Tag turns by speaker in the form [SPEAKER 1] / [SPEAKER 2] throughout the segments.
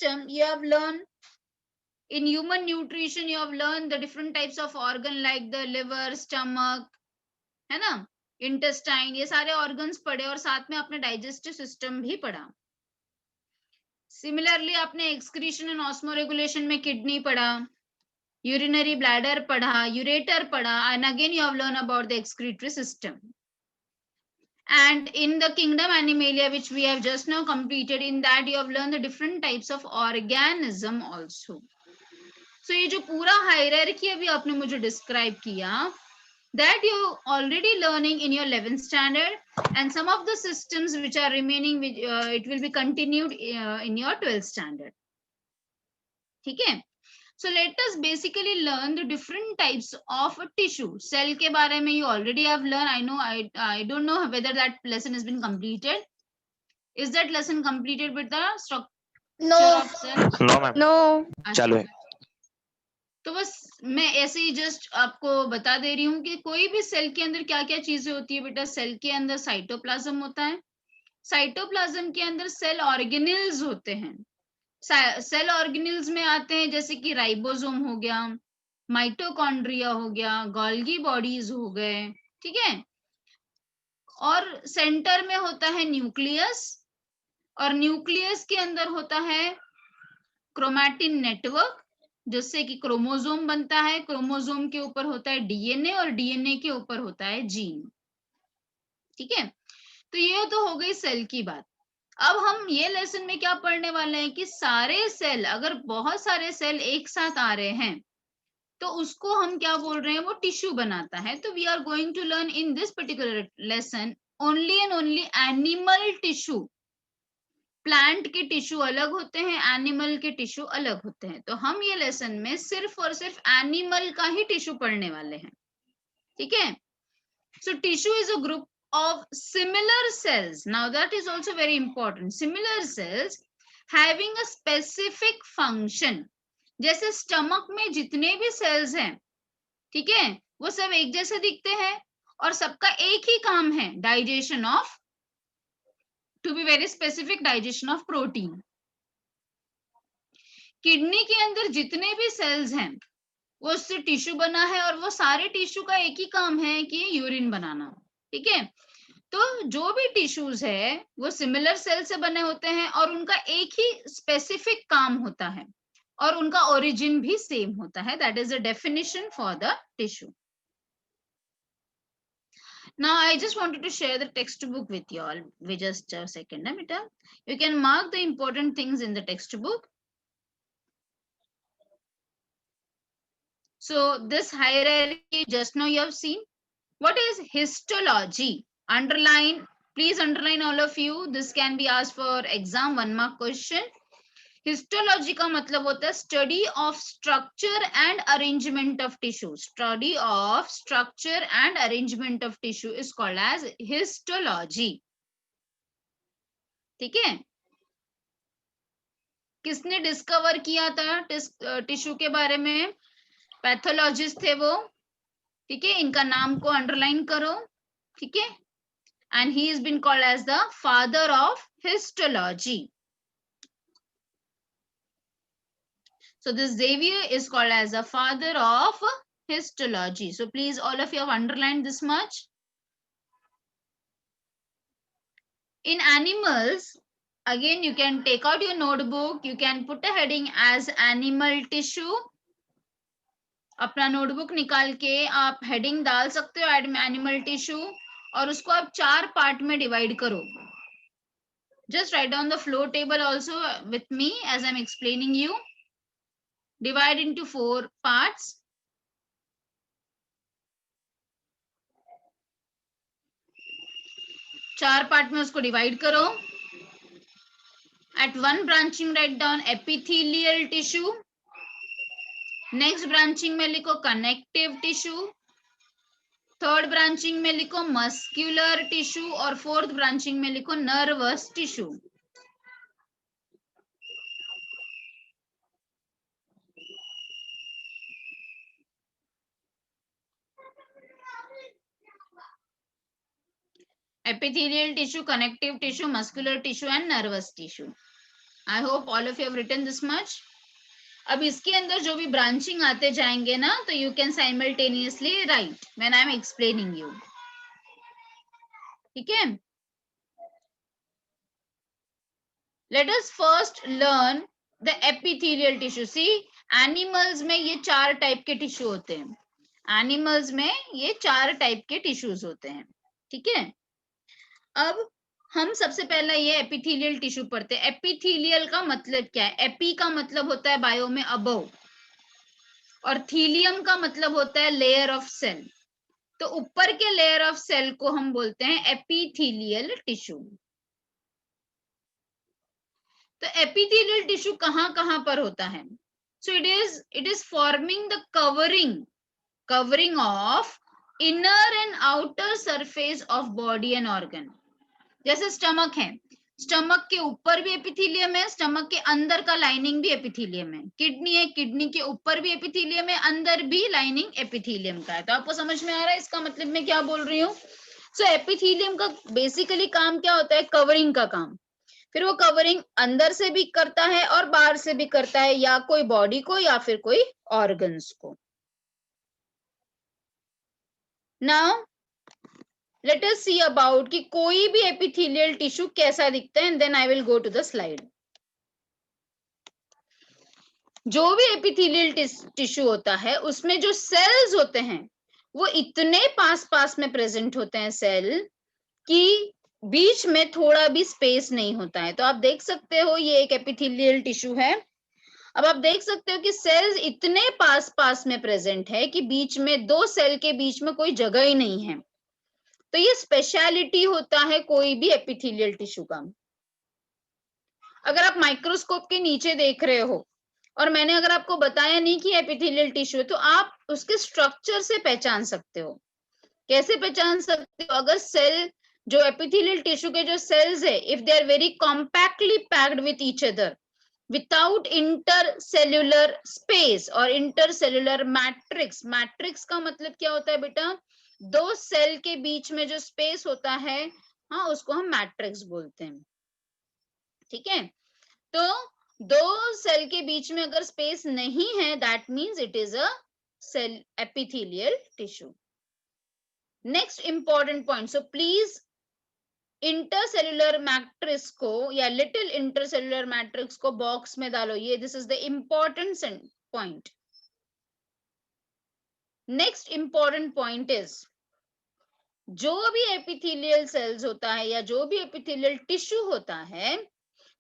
[SPEAKER 1] system, you have learned in human nutrition, you have learned the different types of organ like the liver, stomach, है ना, intestine, ये सारे organs पढ़े और साथ में आपने digestive system भी पढ़ा. Similarly, आपने excretion and osmoregulation में kidney पढ़ा, urinary bladder पढ़ा, ureter पढ़ा, and again you have learned about the excretory system. And in the kingdom Animalia, which we have just now completed, in that you have learned the different types of organism also. So ये जो पूरा hierarchy अभी आपने मुझे describe किया, that you already learning in your 11th standard, and some of the systems which are remaining, which it will be continued in your 12th standard. ठीक है? So let us basically learn the different types of tissue. Cell के बारे में you already have learned. I know I don't know whether that lesson has been completed. Is that lesson completed with the structure of cell?
[SPEAKER 2] No ma'am,
[SPEAKER 3] No.
[SPEAKER 2] चालू है.
[SPEAKER 1] तो बस मैं ऐसे ही just आपको बता दे रही हूँ कि कोई भी सेल के अंदर क्या क्या चीजें होती है बेटा. सेल के अंदर साइटोप्लाज्म होता है. साइटोप्लाज्म के अंदर सेल ऑर्गेनेल्स होते हैं. सेल ऑर्गेनेल्स में आते हैं जैसे कि राइबोसोम हो गया, माइटोकॉन्ड्रिया हो गया, गोल्गी बॉडीज हो गए. ठीक है. और सेंटर में होता है न्यूक्लियस, और न्यूक्लियस के अंदर होता है क्रोमैटिन नेटवर्क, जिससे कि क्रोमोसोम बनता है. क्रोमोसोम के ऊपर होता है डीएनए, और डीएनए के ऊपर होता है जीन. ठीक है. तो ये तो हो गई सेल की बात. अब हम ये लेसन में क्या पढ़ने वाले हैं कि सारे सेल, अगर बहुत सारे सेल एक साथ आ रहे हैं तो उसको हम क्या बोल रहे हैं, वो टिश्यू बनाता है. तो we are going to learn in this particular lesson only and only animal tissue. Plant के टिश्यू अलग होते हैं, एनिमल के टिश्यू अलग होते हैं. तो हम ये लेसन में सिर्फ और सिर्फ एनिमल का ही टिश्यू पढ़ने वाले हैं. ठीक है. So tissue is a group of similar cells. Now that is also very important. Similar cells having a specific function. जैसे स्टमक में जितने भी सेल्स हैं, ठीक है, वो सब एक जैसे दिखते हैं और सबका एक ही काम है, digestion of, to be very specific, digestion of protein. Kidney के अंदर जितने भी सेल्स हैं वो उससे टिश्यू बना है, और वो सारे टिश्यू का एक ही काम है कि यूरिन बनाना. ठीक है. तो जो भी टिश्यूज है वो सिमिलर सेल से बने होते हैं और उनका एक ही स्पेसिफिक काम होता है और उनका ओरिजिन भी सेम होता है. That is the definition for the tissue. Now I just wanted to share the textbook with you all. We just a second, beta. You can mark the important things in the textbook. So this hierarchy just now you have seen. What is histology? Underline, please underline all of you. This can be asked for exam 1 mark question. Histology का मतलब होता है study of structure and arrangement of tissue. Study of structure and arrangement of tissue is called as histology. ठीक है. किसने discover किया था tissue के बारे में? पैथोलॉजिस्ट थे वो. ठीक है. इनका नाम को अंडरलाइन करो. ठीक है. And he has been called as the father of histology. So this Xavier is called as the father of histology. So please, all of you have underlined this much. In animals, again you can take out your notebook. You can put a heading as animal tissue. अपना notebook निकाल के आप heading डाल सकते हो animal tissue, और उसको आप 4 पार्ट में डिवाइड करो. Just write down the flow table also with me as I'm explaining you. Divide into 4 parts. चार पार्ट में उसको डिवाइड करो. At one branching write down epithelial tissue. Next branching में लिखो connective tissue. थर्ड ब्रांचिंग में लिखो muscular tissue, और fourth branching में लिखो nervous tissue. epithelial tissue, connective tissue, muscular tissue and nervous tissue. I hope all of you have written this much. अब इसके अंदर जो भी ब्रांचिंग आते जाएंगे ना, तो you can simultaneously write when I am explaining you. ठीक है. Let us first learn the epithelial tissue. See, animals में ये 4 टाइप के टिश्यू होते हैं. एनिमल्स में ये 4 टाइप के टिश्यूज होते हैं. ठीक है. अब हम सबसे पहला ये एपिथेलियल टिश्यू पढ़ते हैं. एपिथेलियल का मतलब क्या है? एपी का मतलब होता है बायो में अबव, और थीलियम का मतलब होता है लेयर ऑफ सेल. तो ऊपर के लेयर ऑफ सेल को हम बोलते हैं एपिथेलियल टिश्यू. तो एपिथेलियल टिश्यू कहां पर होता है? So it is forming the covering of inner and outer surface of body and organ. जैसे स्टमक है, स्टमक के ऊपर भी एपिथेलियम है, स्टमक के अंदर का लाइनिंग भी एपिथेलियम है. किडनी है, किडनी के ऊपर भी एपिथेलियम है, अंदर भी लाइनिंग एपिथेलियम का है. तो आपको समझ में आ रहा है इसका मतलब मैं क्या बोल रही हूँ? सो एपिथेलियम का बेसिकली काम क्या होता है? कवरिंग का काम. फिर वो कवरिंग अंदर से भी करता है और बाहर से भी करता है, या कोई बॉडी को या फिर कोई ऑर्गन्स को. Now let us see about कि कोई भी एपिथेलियल टिश्यू कैसा दिखता है, and then I will go to the slide. जो भी एपिथेलियल टिश्यू होता है उसमें जो सेल्स होते हैं वो इतने पास पास में प्रेजेंट होते हैं सेल कि बीच में थोड़ा भी स्पेस नहीं होता है. तो आप देख सकते हो ये एक एपिथेलियल टिश्यू है. अब आप देख सकते हो कि सेल्स इतने पास पास में प्रेजेंट है कि बीच में दो सेल के बीच में कोई जगह ही नहीं है. तो ये स्पेशलिटी होता है कोई भी एपिथेलियल टिश्यू का. अगर आप माइक्रोस्कोप के नीचे देख रहे हो और मैंने अगर आपको बताया नहीं कि एपिथेलियल टिश्यू है, तो आप उसके स्ट्रक्चर से पहचान सकते हो. कैसे पहचान सकते हो? अगर सेल, जो एपिथेलियल टिश्यू के जो सेल्स है, if they are very compactly packed with each other without intercellular space और इंटरसेल्युलर मैट्रिक्स. मैट्रिक्स का मतलब क्या होता है बेटा? दो सेल के बीच में जो स्पेस होता है, हाँ, उसको हम मैट्रिक्स बोलते हैं. ठीक है. तो दो सेल के बीच में अगर स्पेस नहीं है, that means it is a cell epithelial tissue. Next important point. So please intercellular matrix को या लिटिल इंटरसेल्युलर मैट्रिक्स को बॉक्स में डालो. ये this is the important point. Next important point is, जो भी एपिथेलियल सेल्स होता है या जो भी एपिथेलियल टिश्यू होता है,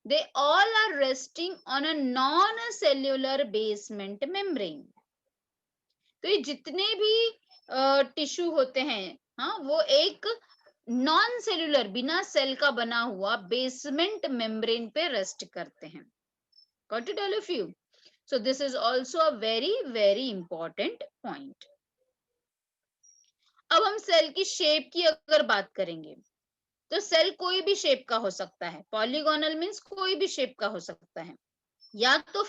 [SPEAKER 1] they all are resting on a non-cellular basement membrane. तो ये जितने भी टिश्यू होते हैं, हाँ, वो एक नॉन सेल्यूलर, बिना सेल का बना हुआ बेसमेंट मेम्ब्रेन पे रेस्ट करते हैं. Got it all of you? So this is also a very very important point. अब हम सेल की शेप की अगर बात करेंगे, तो सेल कोई भी शेप का हो सकता है. पॉलीगोनल मीन्स कोई भी शेप का हो सकता है, या तो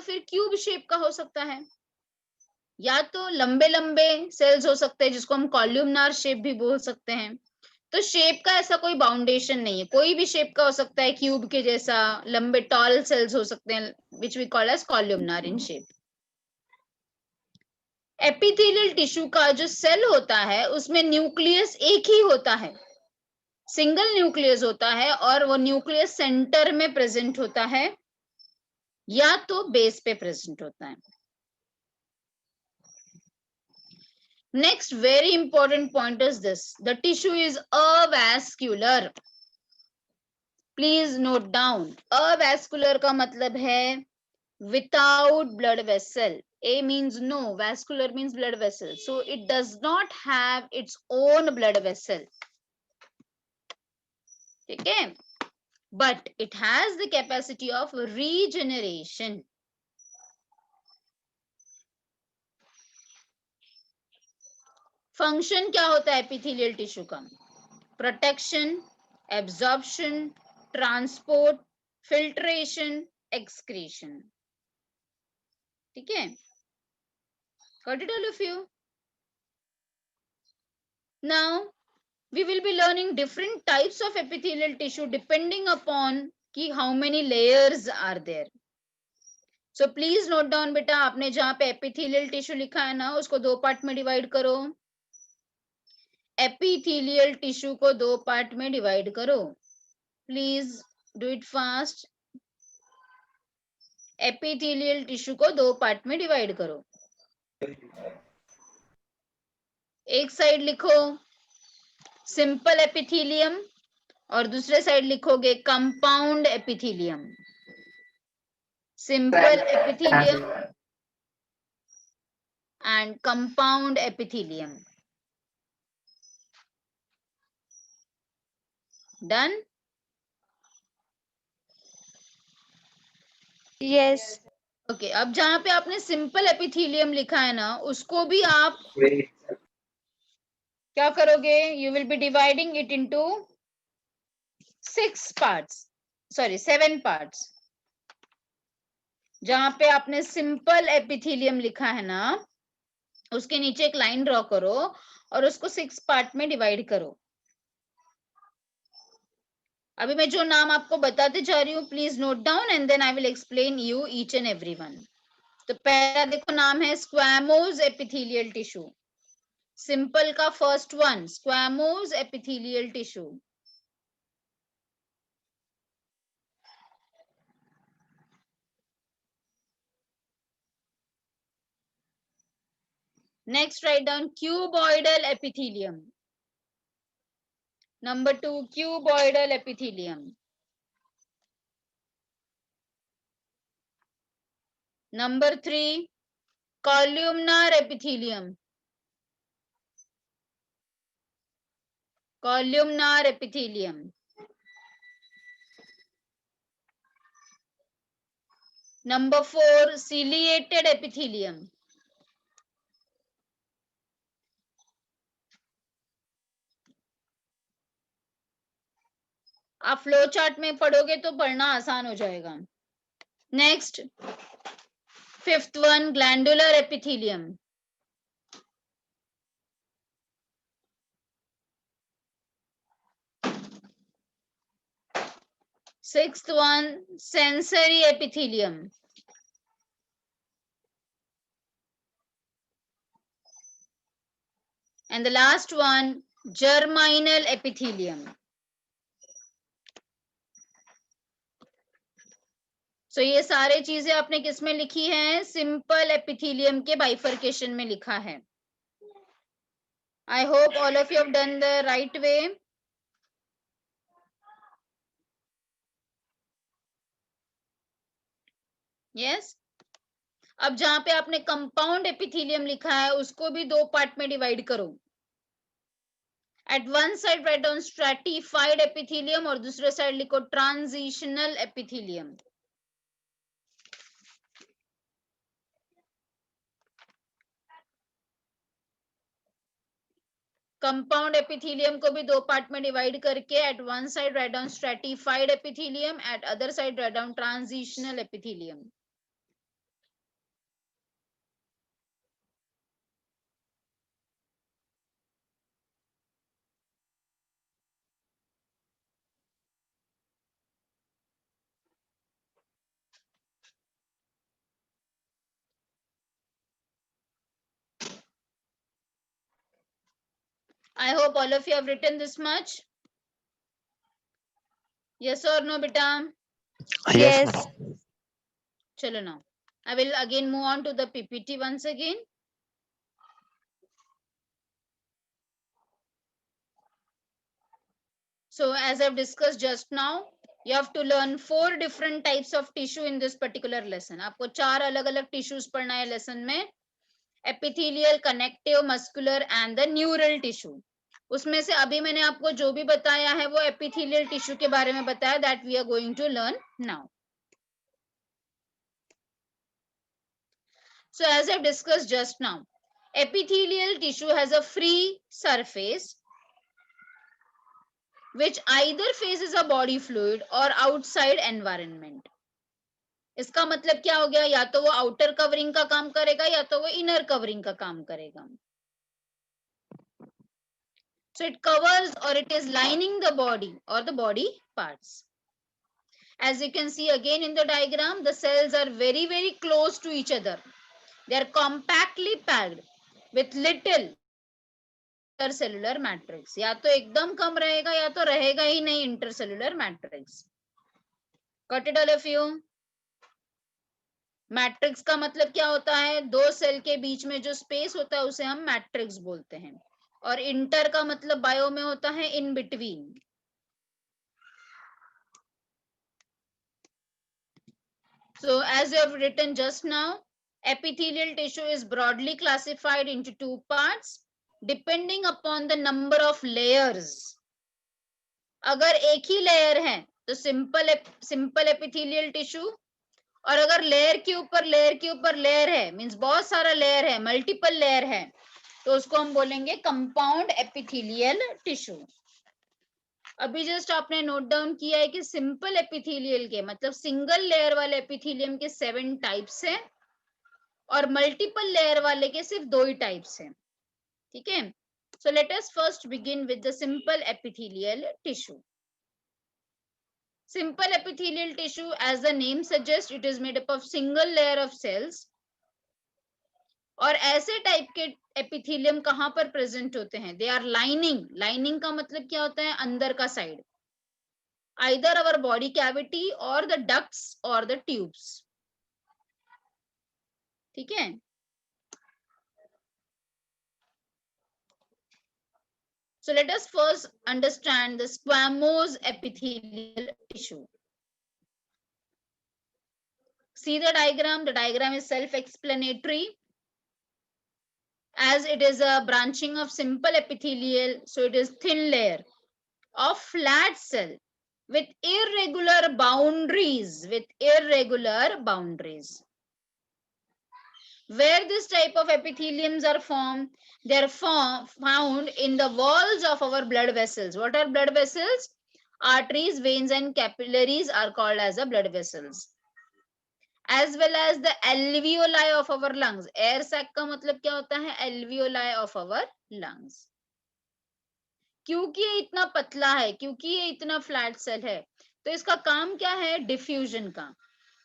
[SPEAKER 1] फिर क्यूब शेप का हो सकता है, या तो लंबे लंबे सेल्स हो सकते हैं जिसको हम कॉल्यूमनार शेप भी बोल सकते हैं. तो शेप का ऐसा कोई बाउंडेशन नहीं है, कोई भी शेप का हो सकता है. क्यूब के जैसा लंबे टॉल सेल्स हो सकते हैं, which we call as columnar in shape. Epithelial tissue का जो सेल होता है उसमें न्यूक्लियस एक ही होता है, सिंगल न्यूक्लियस होता है, और वो न्यूक्लियस सेंटर में प्रेजेंट होता है या तो बेस पे प्रेजेंट होता है. Next very important point is this: the tissue is avascular. Please note down. Avascular का मतलब है without blood vessel. A means no, vascular means blood vessel. So it does not have its own blood vessel. ठीक है? But it has the capacity of regeneration. Function क्या होता है epithelial tissue का? Protection, absorption, transport, filtration, excretion. ठीक है? Got it all of you? Now we will be learning different types of epithelial tissue depending upon कि how many layers are there. So please note down बेटा, आपने जहां पे epithelial tissue लिखा है ना, उसको दो पार्ट में डिवाइड करो. एपिथेलियल टिश्यू को दो पार्ट में डिवाइड करो. Please do it fast. Epithelial tissue को दो पार्ट में डिवाइड करो. एक साइड लिखो सिंपल एपिथेलियम और दूसरे साइड लिखोगे compound epithelium. Simple epithelium and compound epithelium. Done.
[SPEAKER 2] Yes.
[SPEAKER 1] Okay, अब जहां पे आपने सिंपल एपिथेलियम लिखा है ना, उसको भी आप क्या करोगे? You will be dividing it into 6 parts, sorry 7 parts. जहां पे आपने सिंपल एपिथेलियम लिखा है ना, उसके नीचे एक लाइन ड्रॉ करो और उसको 6 पार्ट में डिवाइड करो. अभी मैं जो नाम आपको बताते जा रही हूँ, please note down and then I will explain you each and every one. तो पहला देखो नाम है स्क्वैमोज एपिथेलियल टिश्यू. सिंपल का first one squamous epithelial tissue. Next, write down cuboidal epithelium. Number 2, cuboidal epithelium. Number 3, columnar epithelium. Columnar epithelium. Number 4, ciliated epithelium. आप flow chart में पढ़ोगे तो पढ़ना आसान हो जाएगा. Next, fifth one glandular epithelium. Sixth one sensory epithelium. And the last one germinal epithelium. So ये सारे चीजें आपने किस में लिखी हैं? सिंपल एपिथेलियम के बाइफर्केशन में लिखा है. I hope all of you have done the right way. Yes. अब जहां पे आपने कंपाउंड एपिथेलियम लिखा है, उसको भी दो पार्ट में डिवाइड करो. At one side write down stratified epithelium और दूसरे साइड लिखो ट्रांजिशनल एपिथेलियम. कंपाउंड एपिथेलियम को भी दो पार्ट में डिवाइड करके at one side write down stratified epithelium, at other side write down transitional epithelium. I hope all of you have written this much. Yes or no, beta?
[SPEAKER 2] Yes.
[SPEAKER 1] Chalo now. I will again move on to the PPT once again. So as I've discussed just now, you have to learn 4 different types of tissue in this particular lesson. आपको 4 अलग-अलग tissues पढ़ना है lesson में. Epithelial, connective, muscular and the neural tissue. उसमें से अभी मैंने आपको जो भी बताया है वो epithelial tissue के बारे में बताया, that we are going to learn now. So as I've discussed just now, epithelial tissue has a free surface which either faces a body fluid or outside environment. इसका मतलब क्या हो गया? या तो वो आउटर कवरिंग का काम करेगा या तो वो इनर कवरिंग का काम करेगा. So it covers or it is lining the body or the body parts. As you can see again in the diagram, the cells are very, very close to each other. They are compactly packed with little intercellular matrix. या तो एकदम कम रहेगा या तो रहेगा ही नहीं intercellular matrix. Got it all of you? Matrix का मतलब क्या होता है? दो सेल के बीच में जो स्पेस होता है उसे हम मैट्रिक्स बोलते हैं. और इंटर का मतलब बायो में होता है in between. So as you have written just now, epithelial tissue is broadly classified into two parts depending upon the number of layers. अगर एक ही लेयर है तो सिंपल एपिथेलियल टिश्यू, और अगर लेयर के ऊपर लेयर है, मींस बहुत सारा लेयर है, मल्टीपल लेयर है, तो उसको हम बोलेंगे कंपाउंड एपिथेलियल टिश्यू. अभी जस्ट आपने नोट डाउन किया है कि सिंपल एपिथेलियल के मतलब सिंगल लेयर वाले एपिथेलियम के 7 टाइप्स हैं और मल्टीपल लेयर वाले के सिर्फ 2 ही टाइप्स हैं. ठीक है. So let us first begin with the simple epithelial tissue. Simple epithelial tissue, as the name suggests, it is made up of single layer of cells. और ऐसे टाइप के एपिथेलियम कहां पर प्रेजेंट होते हैं? दे आर लाइनिंग का मतलब क्या होता है? अंदर का side, either our body cavity और द डक्ट्स और द ट्यूब्स. ठीक है. So let us first understand the squamous epithelial tissue. See the diagram. The diagram is self-explanatory. As it is a branching of simple epithelial, so it is thin layer of flat cell with irregular boundaries. Where this type of epitheliums are formed, they are found in the walls of our blood vessels. What are blood vessels? Arteries, veins and capillaries are called as the blood vessels. As well as the alveoli of our lungs. Air sac का मतलब क्या होता है? Alveoli of our lungs. क्योंकि ये इतना पतला है, क्योंकि ये इतना फ्लैट सेल है, तो इसका काम क्या है? डिफ्यूजन का.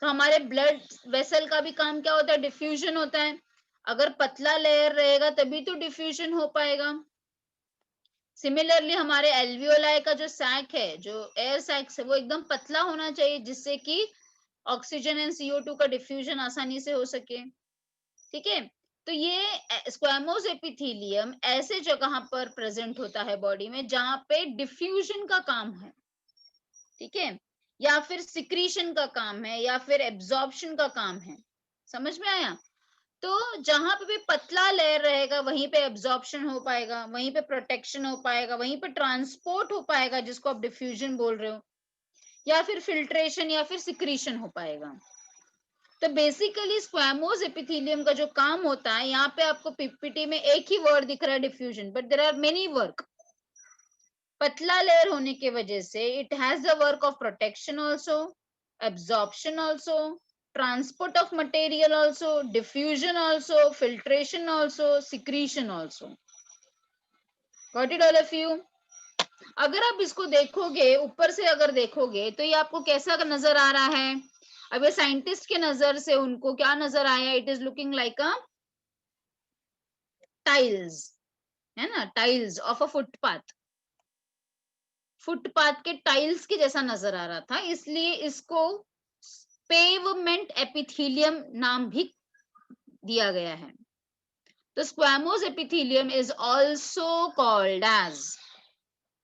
[SPEAKER 1] तो हमारे ब्लड वेसल का भी काम क्या होता है? डिफ्यूजन होता है. अगर पतला लेयर रहेगा तभी तो डिफ्यूजन हो पाएगा. सिमिलरली हमारे एल्वियोलाई का जो सैक है, जो एयर सैक है, वो एकदम पतला होना चाहिए जिससे कि ऑक्सीजन एंड CO2 का डिफ्यूजन आसानी से हो सके. ठीक है. तो ये स्क्वैमोस एपिथेलियम ऐसे जगह पर प्रेजेंट होता है बॉडी में जहां पे डिफ्यूजन का काम है. ठीक है. या फिर सिक्रीशन का काम है या फिर एब्जॉर्प्शन का काम है. समझ में आया? तो जहां पे भी पतला लेयर रहेगा वहीं पे एब्जॉर्प्शन हो पाएगा, वहीं पे प्रोटेक्शन हो पाएगा, वहीं पे ट्रांसपोर्ट हो पाएगा जिसको आप डिफ्यूजन बोल रहे हो, या फिर फिल्ट्रेशन या फिर सिक्रीशन हो पाएगा. तो बेसिकली स्क्वैमोस एपिथेलियम का जो काम होता है, यहाँ पे आपको पीपीटी में एक ही वर्ड दिख रहा है diffusion, but there are many work. पतला लेयर होने की वजह से it has the work of protection also, absorption also, transport of material also, diffusion also, filtration also, secretion also. Got it all of you? अगर आप इसको देखोगे, ऊपर से अगर देखोगे तो ये आपको कैसा नजर आ रहा है? अब ये साइंटिस्ट के नजर से उनको क्या नजर आया? It is looking like a tiles, है ना? टाइल्स ऑफ अ फुटपाथ के टाइल्स के जैसा नजर आ रहा था, इसलिए इसको पेवमेंट एपिथेलियम नाम भी दिया गया है. The squamous epithelium is also called as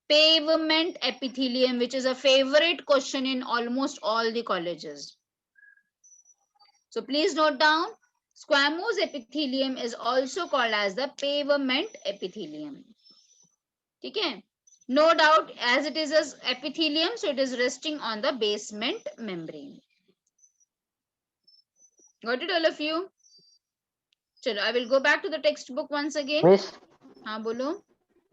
[SPEAKER 1] pavement epithelium, which is a favorite question in almost all the colleges. So please note down, squamous epithelium is also called as the pavement epithelium. ठीक है? No doubt, as it is an epithelium, so it is resting on the basement membrane. Got it all of you? चलो, I will go back to the textbook once again.
[SPEAKER 2] Miss
[SPEAKER 1] हाँ बोलो.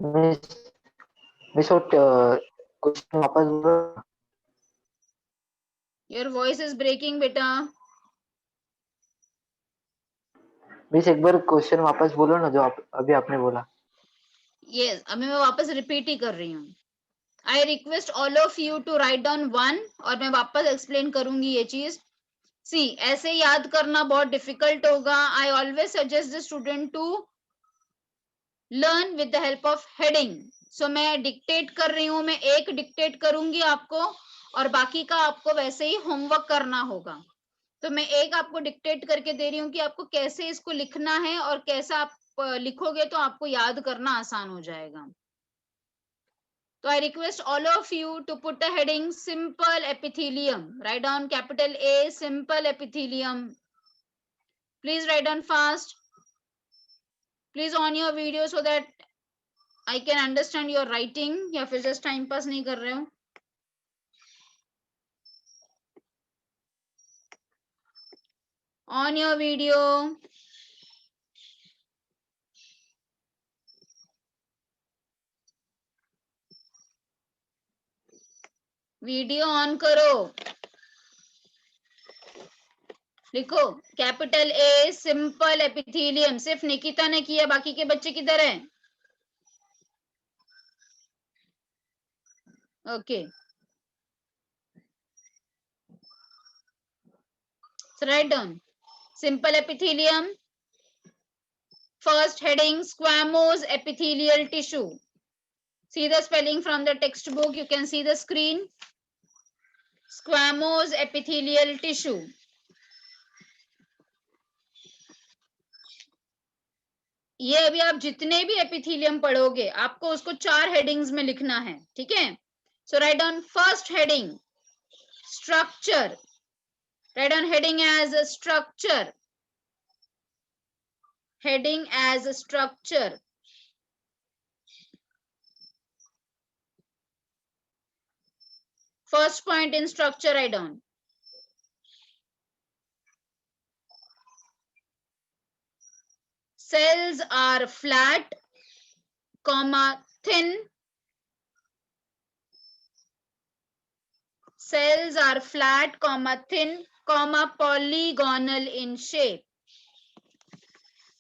[SPEAKER 2] Miss वो question वापस बोलो.
[SPEAKER 1] Your voice is breaking, बेटा.
[SPEAKER 2] Miss एक बार question वापस बोलो ना जो अभी आपने बोला.
[SPEAKER 1] Yes, अभी मैं वापस रिपीट ही कर रही हूँ. I request all of you to write down 1 और मैं वापस एक्सप्लेन करूंगी ये चीज. सी ऐसे याद करना बहुत डिफिकल्ट होगा. I always suggest the student to learn with the help of heading. So मैं डिक्टेट कर रही हूँ, मैं एक डिक्टेट करूंगी आपको और बाकी का आपको वैसे ही होमवर्क करना होगा. तो मैं एक आपको डिक्टेट करके दे रही हूँ कि आपको कैसे इसको लिखना है और कैसा आप लिखोगे तो आपको याद करना आसान हो जाएगा. So I request all of you to put a heading simple epithelium. Write down capital A, simple epithelium. Please write down fast. Please on your video so that I can understand your writing. या फिर just time pass नहीं कर रहे हो. On your video. Video on करो. लिखो capital a simple epithelium. सिर्फ निकिता ने किया, बाकी के बच्चे किधर हैं? Okay. So write down simple epithelium. First heading squamous epithelial tissue. See the spelling from the textbook. You can see the screen. Squamous epithelial tissue. ये अभी आप जितने भी एपिथेलियम पढ़ोगे आपको उसको 4 हेडिंग्स में लिखना है. ठीक है. So write down first heading structure. Write down heading as structure. Heading as structure. First point in structure, write down. Cells are flat, comma thin. Cells are flat, comma thin, comma polygonal in shape.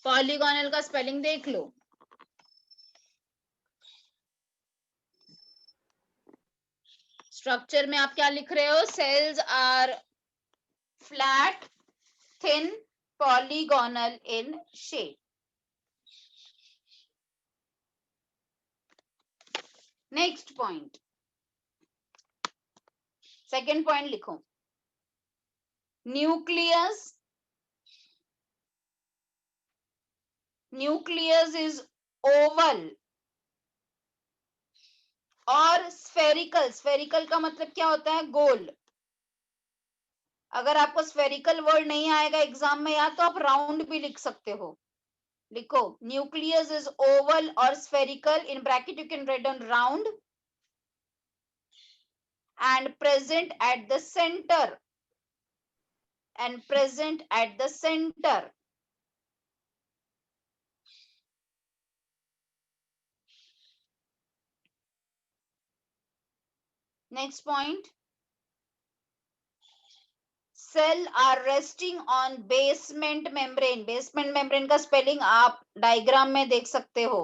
[SPEAKER 1] Polygonal का spelling देख लो. Structure में आप क्या लिख रहे हो? Cells are flat, thin, polygonal in shape. Next point, second point लिखो. Nucleus. Nucleus is oval और स्फेरिकल. स्फेरिकल का मतलब क्या होता है? गोल. अगर आपको स्फेरिकल वर्ड नहीं आएगा एग्जाम में याद तो आप राउंड भी लिख सकते हो. लिखो न्यूक्लियस इज ओवल और spherical. In bracket you can write down round and present at the center. And present at the center. Next point. Cell are resting on basement membrane. Basement membrane का spelling आप diagram में देख सकते हो.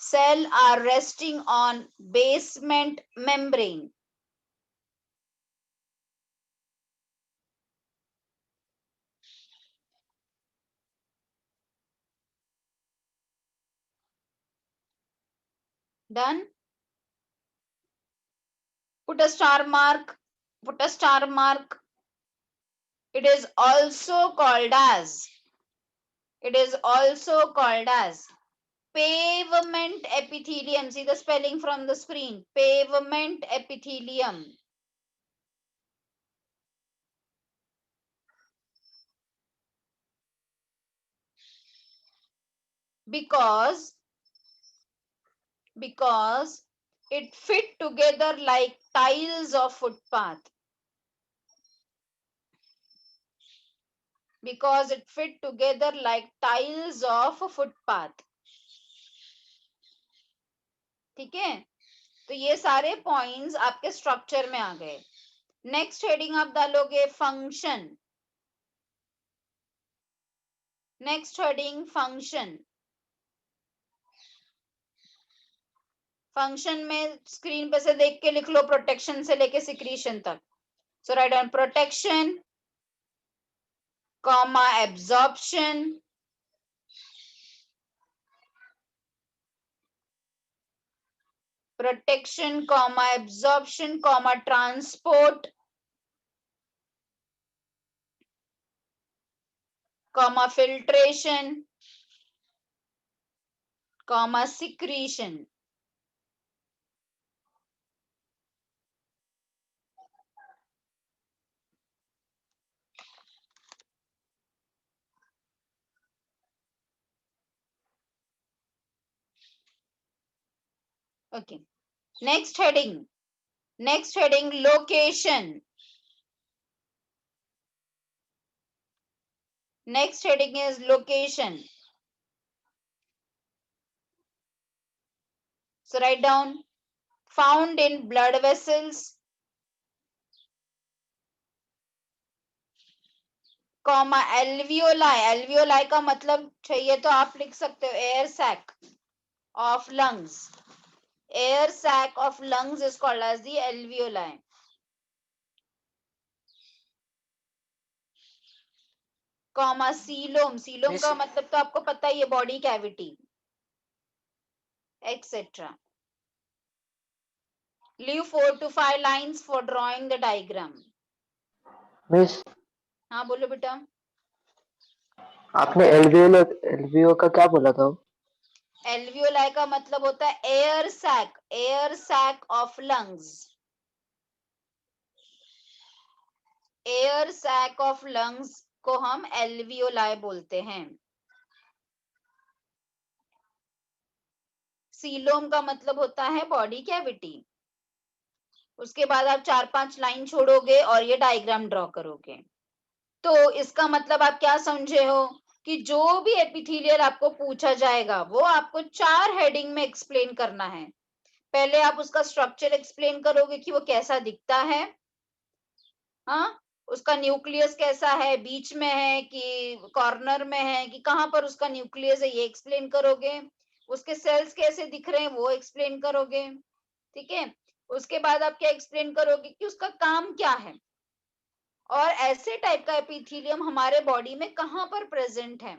[SPEAKER 1] Cell are resting on basement membrane. Done. Put a star mark. Put a star mark. It is also called as. It is also called as pavement epithelium. See the spelling from the screen. Pavement epithelium. Because it fit together like tiles of footpath. Because it fit together like tiles of a footpath. ठीक है. तो ये सारे points आपके structure में आ गए. Next heading आप डालोगे function. Next heading function. Function में स्क्रीन पे से देख के लिख लो, प्रोटेक्शन से लेके सिक्रीशन तक. So write down protection comma absorption protection comma absorption comma transport comma filtration comma secretion. Okay, next heading location. Next heading is location. So write down found in blood vessels comma alveoli. Alveoli का मतलब चाहिए तो आप लिख सकते हो air sac of lungs. Air sac of lungs is called as the alveoli. Comma coelom. Coelom का मतलब तो आपको पता ही है, body cavity etcetera. Leave 4 to 5 lines for drawing the diagram.
[SPEAKER 2] Miss
[SPEAKER 1] हाँ बोलो बेटा.
[SPEAKER 2] आपने एलवीओ का क्या बोला था?
[SPEAKER 1] एल्वियोलाई का मतलब होता है air sac of lungs. Air sac of lungs को हम एल्वियोलाई बोलते हैं. सीलोम का मतलब होता है बॉडी कैविटी. उसके बाद आप 4-5 लाइन छोड़ोगे और ये डायग्राम ड्रॉ करोगे. तो इसका मतलब आप क्या समझे हो कि जो भी एपिथेलियल आपको पूछा जाएगा वो आपको 4 हेडिंग में एक्सप्लेन करना है. पहले आप उसका स्ट्रक्चर एक्सप्लेन करोगे कि वो कैसा दिखता है. हाँ, उसका न्यूक्लियस कैसा है, बीच में है कि कॉर्नर में है कि कहाँ पर उसका न्यूक्लियस है, ये एक्सप्लेन करोगे. उसके सेल्स कैसे दिख रहे हैं वो एक्सप्लेन करोगे. ठीक है. उसके बाद आप क्या एक्सप्लेन करोगे कि उसका काम क्या है और ऐसे टाइप का एपिथेलियम हमारे बॉडी में कहां पर प्रेजेंट है,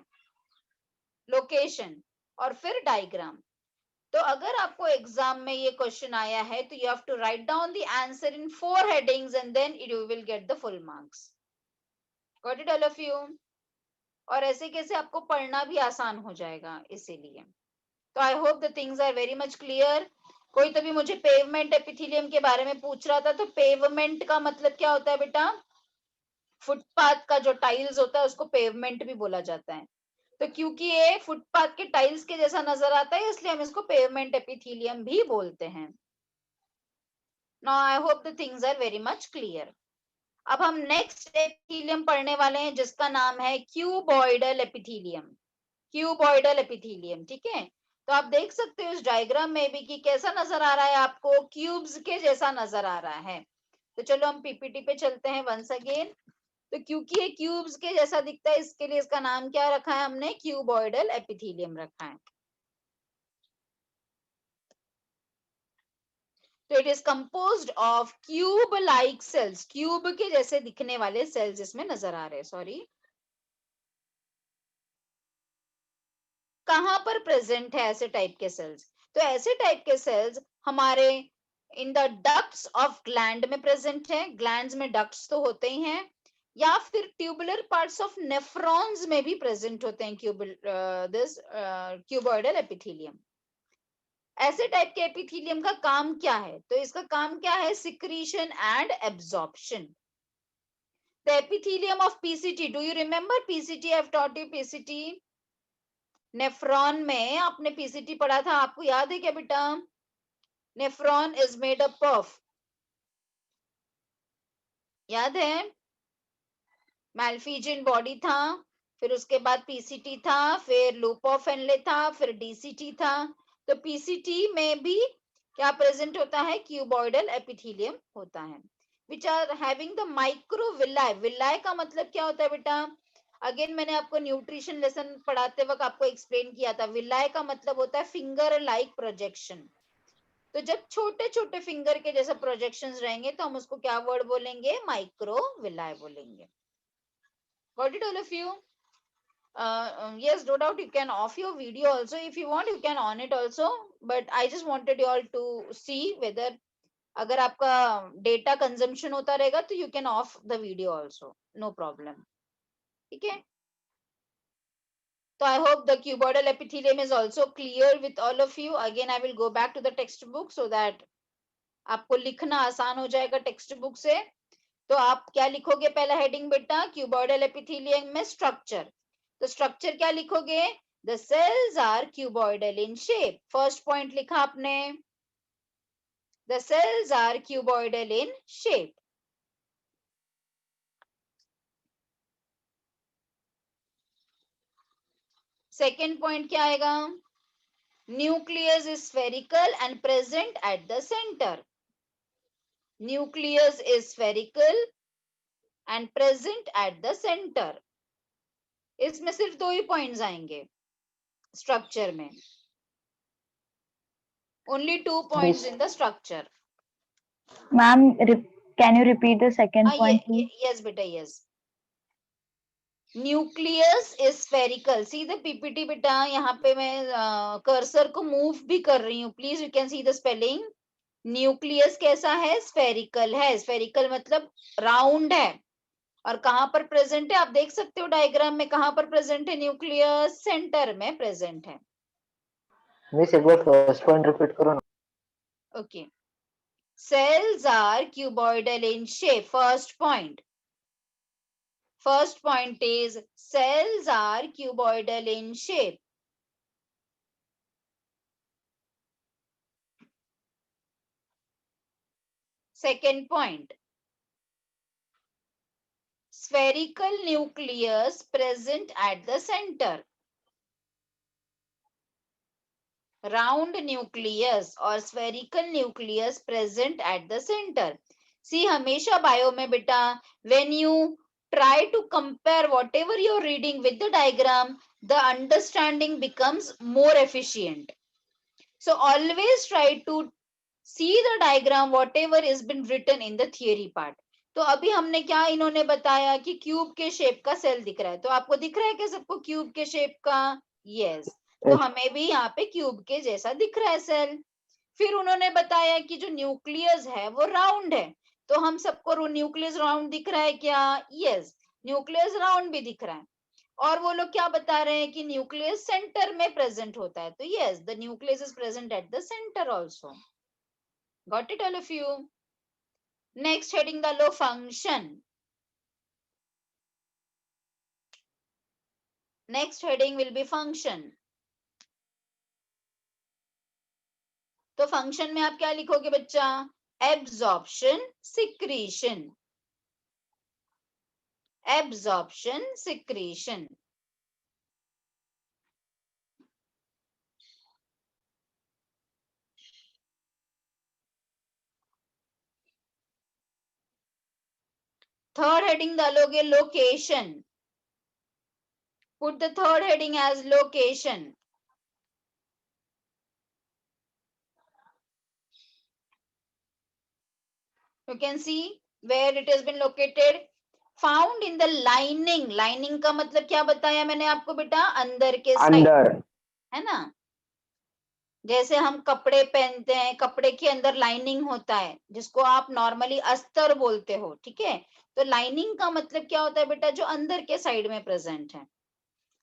[SPEAKER 1] लोकेशन, और फिर डायग्राम. तो अगर आपको एग्जाम में ये क्वेश्चन आया है तो you have to write down the answer in 4 headings and then you will get the full marks. Got it all of you? और ऐसे कैसे आपको पढ़ना भी आसान हो जाएगा इसीलिए. तो I hope the things are very much clear. कोई तो भी मुझे पेवमेंट एपिथेलियम के बारे में पूछ रहा था. तो पेवमेंट का मतलब क्या होता है बेटा? फुटपाथ का जो टाइल्स होता है उसको पेवमेंट भी बोला जाता है. तो क्योंकि ये फुटपाथ के टाइल्स के जैसा नजर आता है इसलिए हम इसको पेवमेंट एपिथेलियम भी बोलते हैं. Now I hope the things are very much clear. अब हम नेक्स्ट एपिथेलियम पढ़ने वाले हैं जिसका नाम है क्यूबॉइडल एपिथेलियम. Cuboidal epithelium. ठीक है. तो आप देख सकते हो इस डायग्राम में भी कि कैसा नजर आ रहा है आपको, क्यूब्स के जैसा नजर आ रहा है. तो चलो हम पीपीटी पे चलते हैं वंस अगेन. तो क्योंकि ये क्यूब्स के जैसा दिखता है इसके लिए इसका नाम क्या रखा है हमने? क्यूबॉइडल एपिथेलियम रखा है. तो it is composed of cube like cells. Cube के जैसे दिखने वाले सेल्स इसमें नजर आ रहे हैं. सॉरी, कहां पर प्रेजेंट है ऐसे टाइप के सेल्स? तो ऐसे टाइप के सेल्स हमारे in the ducts of gland में प्रेजेंट है. ग्लैंड्स में डक्ट्स तो होते ही हैं, या फिर ट्यूबुलर पार्ट्स ऑफ नेफ्रॉन्स में भी प्रेजेंट होते हैं क्यूबॉइडल एपिथेलियम. ऐसे टाइप के एपिथेलियम का काम क्या है? तो इसका काम क्या है? Secretion and absorption. The epithelium of PCT. Do you remember PCT? I have taught you PCT. Nephron में आपने पीसीटी पढ़ा था, आपको याद है क्या बेटा? Nephron is made up of, याद है? मैल्फिजियन बॉडी था, फिर उसके बाद पीसीटी था, फिर लूप ऑफ हेनले था, फिर डीसीटी था. तो पीसीटी में भी क्या प्रेजेंट होता है? क्यूबॉइडल एपिथेलियम होता है, which are having the microvilli. Villi का मतलब क्या होता है बेटा? अगेन मैंने आपको न्यूट्रिशन लेसन पढ़ाते वक्त आपको एक्सप्लेन किया था. विलाई का मतलब होता है फिंगर लाइक प्रोजेक्शन.
[SPEAKER 3] तो जब छोटे छोटे फिंगर के जैसे प्रोजेक्शंस रहेंगे तो हम उसको क्या वर्ड बोलेंगे, माइक्रोविलाई बोलेंगे. Got it, all of you? Yes, no doubt you can off your video also. If you want, you can on it also. But I just wanted you all to see whether अगर आपका data consumption होता रहेगा तो you can off the video also, no problem. ठीक है. So I hope the cuboidal epithelium is also clear with all of you. Again, I will go back to the textbook so that आपको लिखना आसान हो जाएगा text book से. तो आप क्या लिखोगे पहला हेडिंग बेटा, क्यूबॉइडल एपिथेलियम में स्ट्रक्चर. तो स्ट्रक्चर क्या लिखोगे, the cells are cuboidal in shape. First point लिखा आपने, the cells are cuboidal in shape. Second point क्या आएगा, nucleus is spherical and present at the centre. Nucleus is spherical and present at the centre. इसमें सिर्फ दो ही points आएंगे structure में. Only 2 points in the structure.
[SPEAKER 4] Ma'am, can you repeat the second point, please?
[SPEAKER 3] Yes, beta, yes. Nucleus is spherical. See the PPT बेटा, यहाँ पे मैं कर्सर को मूव भी कर रही हूँ. Please you can see the spelling. Nucleus कैसा है, स्फेरिकल है. स्फेरिकल मतलब राउंड है. और कहाँ पर प्रेजेंट है आप देख सकते हो डायग्राम में, कहाँ पर प्रेजेंट है न्यूक्लियस, सेंटर में प्रेजेंट है.
[SPEAKER 2] मिस एक बार फर्स्ट पॉइंट रिपीट करो ना.
[SPEAKER 3] Okay. Cells are cuboidal in shape. First point. First point is cells are cuboidal in shape. Second point. Spherical nucleus present at the center. Round nucleus or spherical nucleus present at the center. See, हमेशा bio में बेटा, when you try to compare whatever you're reading with the diagram, the understanding becomes more efficient. So always try to see the diagram whatever is been written in the theory part. तो अभी हमने क्या इन्होंने बताया कि cube के shape का cell दिख रहा है. तो आपको दिख रहा है क्या सबको क्यूब के शेप का? यस. तो हमें भी यहाँ पे क्यूब के जैसा दिख रहा है सेल. फिर उन्होंने बताया कि जो न्यूक्लियस है वो राउंड है. तो हम सबको न्यूक्लियस राउंड दिख रहा है क्या? यस, न्यूक्लियस राउंड भी दिख रहा है. और वो लोग क्या बता रहे हैं कि न्यूक्लियस सेंटर में प्रेजेंट होता है. तो yes, the nucleus is present at the centre also. Got it, all of you? Next heading the low function. Next heading will be function. तो function में आप क्या लिखोगे बच्चा? Absorption, secretion. Absorption, secretion. Third heading डालोगे location. Put the third heading as location. You can see where it has been located. Found in the lining. Lining का मतलब क्या बताया मैंने आपको बेटा? अंदर के साइड,
[SPEAKER 2] अंदर
[SPEAKER 3] है ना. जैसे हम कपड़े पहनते हैं, कपड़े के अंदर लाइनिंग होता है जिसको आप नॉर्मली अस्तर बोलते हो. ठीक है. तो लाइनिंग का मतलब क्या होता है बेटा? जो अंदर के साइड में प्रेजेंट है.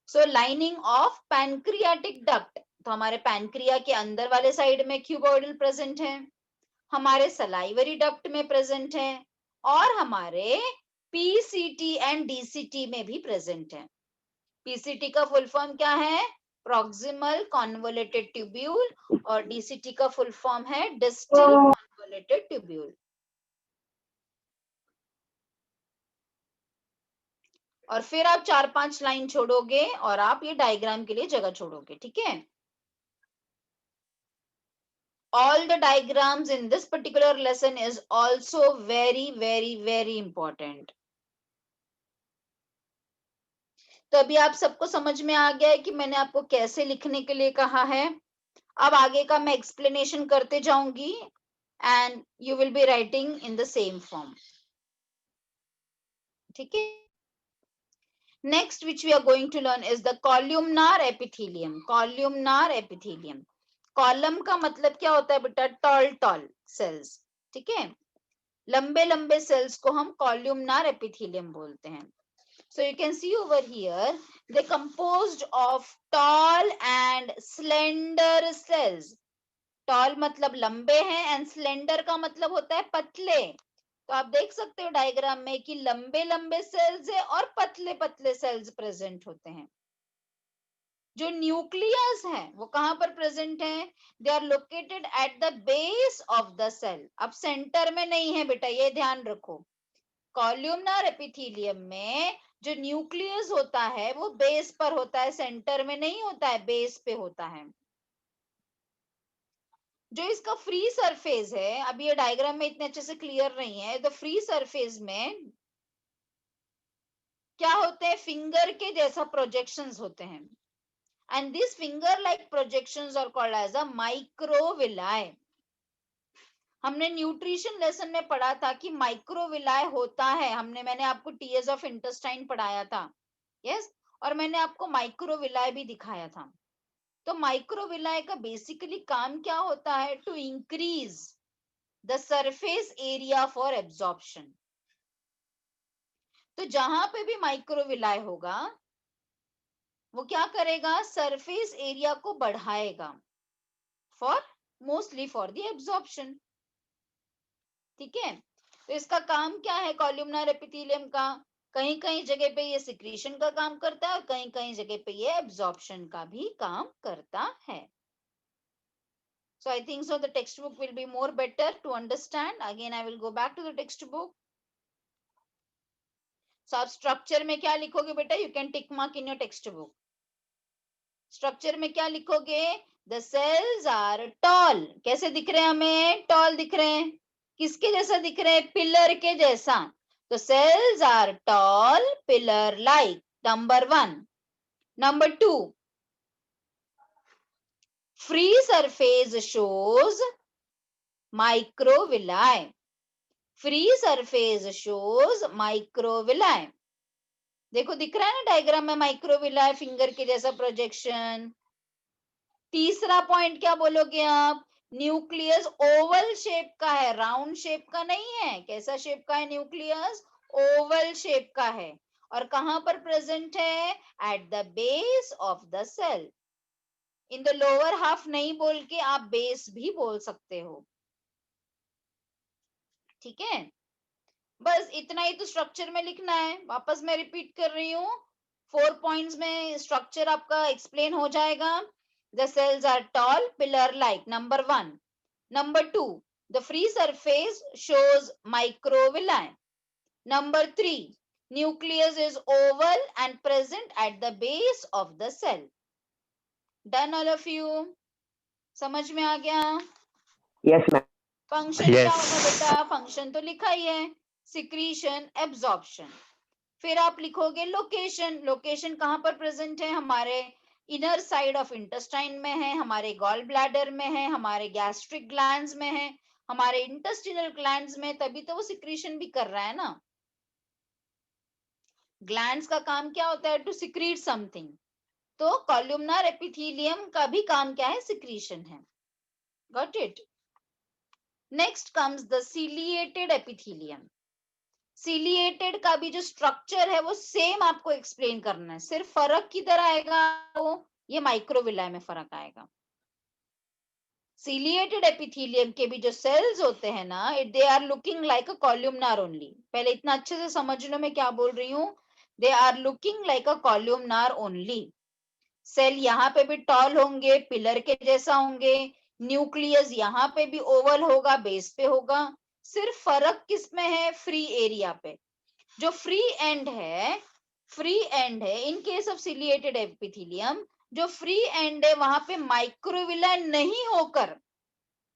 [SPEAKER 3] सो लाइनिंग ऑफ पैनक्रियाटिक डक्ट. तो हमारे पैनक्रिया के अंदर वाले साइड में क्यूबॉइडल प्रेजेंट है, हमारे सलाइवरी डक्ट में प्रेजेंट है, और हमारे पीसीटी एंड डीसीटी में भी प्रेजेंट है. पीसीटी का फुल फॉर्म क्या है? Proximal convoluted tubule. और डीसीटी का फुल फॉर्म है डिस्टल कॉन्वोलेटेड ट्यूब्यूल. और फिर आप 4-5 लाइन छोड़ोगे और आप ये डायग्राम के लिए जगह छोड़ोगे. ठीक है. All the diagrams in this particular lesson is also very very very important. तो अभी आप सबको समझ में आ गया है कि मैंने आपको कैसे लिखने के लिए कहा है. अब आगे का मैं एक्सप्लेनेशन करते जाऊंगी and you will be writing in the same form. ठीक है. Next, which we are going to learn is the columnar epithelium. Columnar epithelium. Column का मतलब क्या होता है बेटा? Tall tall cells. ठीक है. लंबे लंबे सेल्स को हम कॉलुमनार एपिथेलियम बोलते हैं. So you can see over here, they composed of tall and slender cells. Tall मतलब लंबे हैं and slender का मतलब होता है पतले. तो आप देख सकते हो डायग्राम में कि लंबे लंबे सेल्स है और पतले पतले सेल्स प्रेजेंट होते हैं. जो न्यूक्लियस है वो कहां पर प्रेजेंट है? They are located at the base of the cell. अब सेंटर में नहीं है बेटा, ये ध्यान रखो. कॉलुमनार एपिथेलियम में जो न्यूक्लियस होता है वो बेस पर होता है, सेंटर में नहीं होता है, बेस पे होता है. जो इसका फ्री सरफेस है, अब ये डायग्राम में इतने अच्छे से क्लियर नहीं है, तो फ्री सरफेस में क्या होते हैं? फिंगर के जैसा प्रोजेक्शंस होते हैं. And this finger like projections are called as a microvilli. हमने न्यूट्रिशन लेसन में पढ़ा था कि माइक्रोविलाई होता है. मैंने आपको टीएस ऑफ इंटेस्टाइन पढ़ाया था. यस. और मैंने आपको माइक्रोविलाई भी दिखाया था. तो माइक्रोविलाई का बेसिकली काम क्या होता है? To increase the surface area for absorption. तो जहां पे भी माइक्रोविलाई होगा वो क्या करेगा? सरफेस एरिया को बढ़ाएगा for mostly for the absorption. ठीक है. तो इसका काम क्या है कॉलुमनार एपिथेलियम का? कहीं कहीं जगह पे ये सिक्रीशन का काम करता है और कहीं कहीं जगह पे ये एब्जॉर्प्शन का भी काम करता है. So I think so the textbook will be more better to understand. Again I will go back to the textbook. So आप स्ट्रक्चर में क्या लिखोगे बेटा? You can tick mark in your textbook. Structure में क्या लिखोगे? The cells are tall. कैसे दिख रहे हैं हमें? टॉल दिख रहे हैं. किसके जैसा दिख रहे हैं? पिलर के जैसा. तो cells are tall, pillar like. Number 1. Number 2. Free surface shows microvilli. Free surface shows microvilli. देखो दिख रहा है ना डायग्राम में माइक्रोविलाई फिंगर के जैसा प्रोजेक्शन. तीसरा पॉइंट क्या बोलोगे आप? न्यूक्लियस ओवल शेप का है, राउंड शेप का नहीं है. कैसा शेप का है न्यूक्लियस? ओवल शेप का है. और कहां पर प्रेजेंट है? At the base of the cell. In the lower half नहीं बोल के आप बेस भी बोल सकते हो. ठीक है. बस इतना ही तो स्ट्रक्चर में लिखना है. वापस मैं रिपीट कर रही हूँ. 4 पॉइंट्स में स्ट्रक्चर आपका एक्सप्लेन हो जाएगा. The cells are tall, pillar-like. Number 1. Number 2. The free surface shows microvilli. Number 3. Nucleus is oval and present at the base of the cell. Done all of you? समझ में आ गया?
[SPEAKER 2] Yes, ma'am.
[SPEAKER 3] Function क्या होगा बेटा? Function तो लिखा ही है, सिक्रीशन, एब्जॉर्प्शन. फिर आप लिखोगे लोकेशन. लोकेशन कहां पर प्रेजेंट है? हमारे इनर साइड ऑफ इंटेस्टाइन में है, हमारे गॉल ब्लैडर में है, हमारे गैस्ट्रिक ग्लैंड्स में है, हमारे इंटेस्टिनल ग्लैंड्स में. तभी तो वो सिक्रीशन भी कर रहा है ना. ग्लैंड्स का काम क्या होता है? To secrete something. तो कॉलुमनार एपिथेलियम का भी काम क्या है? सिक्रीशन है. Got it? Next comes the ciliated epithelium. Ciliated का भी जो स्ट्रक्चर है वो सेम आपको एक्सप्लेन करना है. सिर्फ फर्क किधर आएगा? वो ये माइक्रोविलाई में फर्क आएगा. सीलिएटेड एपिथेलियम के भी जो सेल्स होते हैं ना, they are looking like a columnar only. पहले इतना अच्छे से समझ लो मैं क्या बोल रही हूँ. They are looking like a columnar only. Cell यहाँ पे भी टॉल होंगे, पिलर के जैसा होंगे. न्यूक्लियस यहाँ पे भी ओवल होगा, बेस पे होगा. सिर्फ फर्क किस में है? फ्री एरिया पे. जो फ्री एंड है इन केस ऑफ सीलिएटेड एपिथेलियम, जो फ्री एंड है वहां पे माइक्रोविलाई नहीं होकर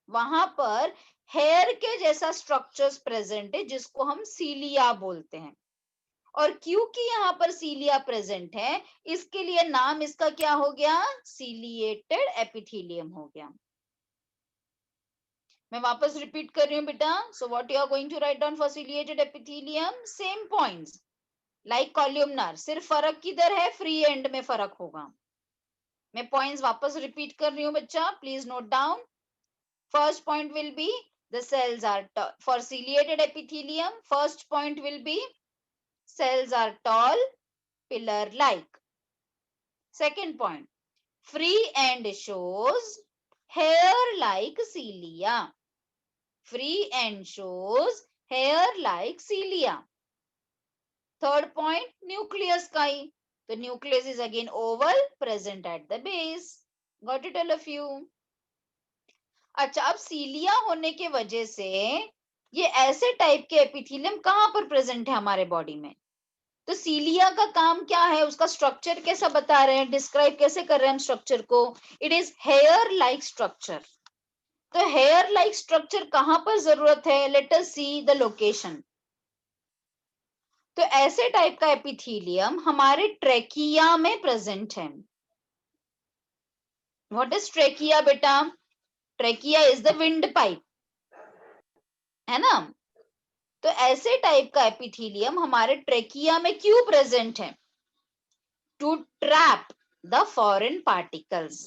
[SPEAKER 3] वहां पर हेयर के जैसा स्ट्रक्चर्स प्रेजेंट है जिसको हम सीलिया बोलते हैं. और क्योंकि यहाँ पर सीलिया प्रेजेंट है, इसके लिए नाम इसका क्या हो गया? सीलिएटेड एपिथेलियम हो गया। मैं वापस रिपीट कर रही हूँ बेटा। So what you are going to write down for ciliated epithelium? Same points like columnar, सिर्फ फर्क किधर है? फ्री एंड में फर्क होगा। मैं पॉइंट्स वापस रिपीट कर रही हूँ बच्चा, please note down. First point will be the cells are for ciliated epithelium. First point will be cells are tall, pillar like. Second point, free end shows hair like cilia. Free end shows hair like cilia. Third point, nucleus kai. The nucleus is again oval, present at the base. Got it all of you? अच्छा, अब सीलिया होने के वजह से ये ऐसे type के epithelium कहाँ पर प्रेजेंट है हमारे बॉडी में? तो सीलिया का काम क्या है? उसका स्ट्रक्चर कैसा बता रहे हैं, डिस्क्राइब कैसे कर रहे हैं हम स्ट्रक्चर को? It is here like structure. तो हेयर लाइक स्ट्रक्चर कहाँ पर जरूरत है? Let us see the location. तो ऐसे टाइप का एपिथेलियम हमारे ट्रेकिया में प्रेजेंट है। व्हाट इज ट्रेकिया बेटा? Trachea is the wind pipe, है ना? तो ऐसे टाइप का एपिथेलियम हमारे ट्रेकिया में क्यों प्रेजेंट है? To trap the foreign particles.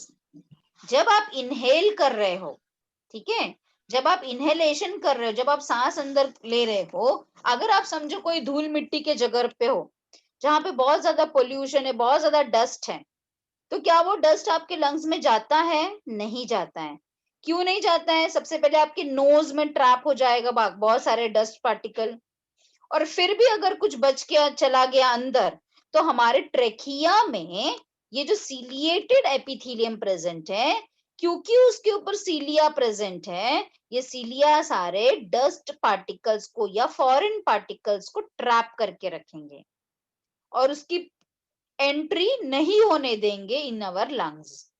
[SPEAKER 3] जब आप इनहेल कर रहे हो, ठीक है, जब आप इनहेलेशन कर रहे हो, जब आप सांस अंदर ले रहे हो, अगर आप समझो कोई धूल मिट्टी के जगह पे हो जहां पे बहुत ज्यादा पोल्यूशन है, बहुत ज्यादा डस्ट है, तो क्या वो डस्ट आपके लंग्स में जाता है? नहीं जाता है। क्यों नहीं जाता है? सबसे पहले आपके नोज में ट्रैप हो जाएगा बहुत सारे डस्ट पार्टिकल, और फिर भी अगर कुछ बच के चला गया अंदर, तो हमारे ट्रेकिया में ये जो सीलिएटेड एपिथेलियम प्रेजेंट है, क्योंकि उसके ऊपर सीलिया प्रेजेंट है, ये सीलिया सारे डस्ट पार्टिकल्स को या फॉरेन पार्टिकल्स को ट्रैप करके रखेंगे और उसकी एंट्री नहीं होने देंगे इन अवर लंग्स।